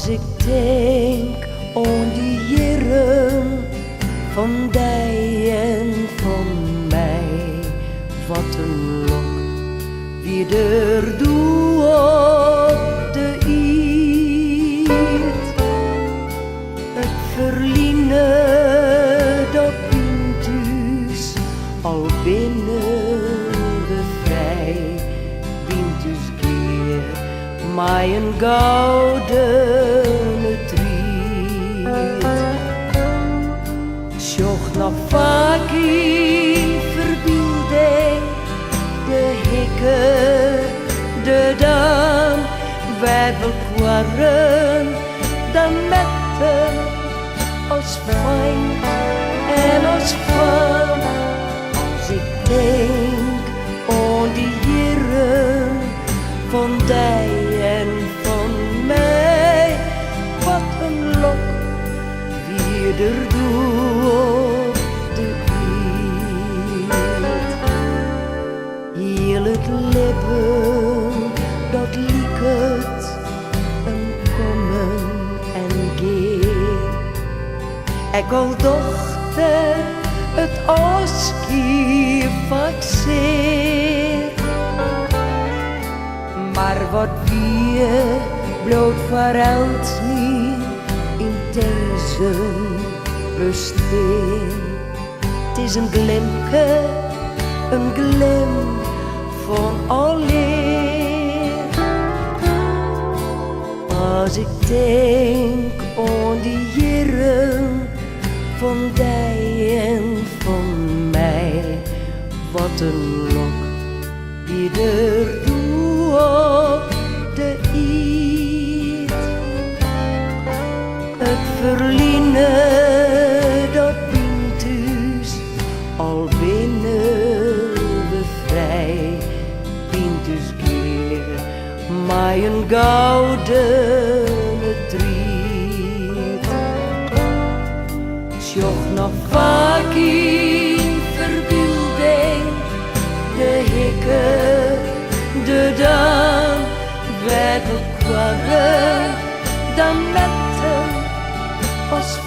Als ik denk aan die jierren van die en van mij, wat een lok wie er doe op de iet. Het verliene dat bintus al binnen de vrij, bintus keer maar een goudene triet. Sjoch nog vaak in verbeelding de hikke, de dam, wij verkwarren dan met hem als fijn en als van. Als ik denk aan die jierren van die en van mij, wat een lok wie er doe op de iet. Heel het leven, dat liek het een komen en gaan. Ik al dochter het afschiet vaak zeer, maar wat wie bloot verhuilt niet in deze besteen. Het is een glimke, een glim van alleer. Als ik denk aan die jierren van die en van mij, wat een lok die er doe op de iet. Het verliene dat bintus al binnen de vrij, bintus keer maar een goudene triet. Sjoch nog vaak in verbeelding de hikke, de dam, wij verkwarren dan met hem als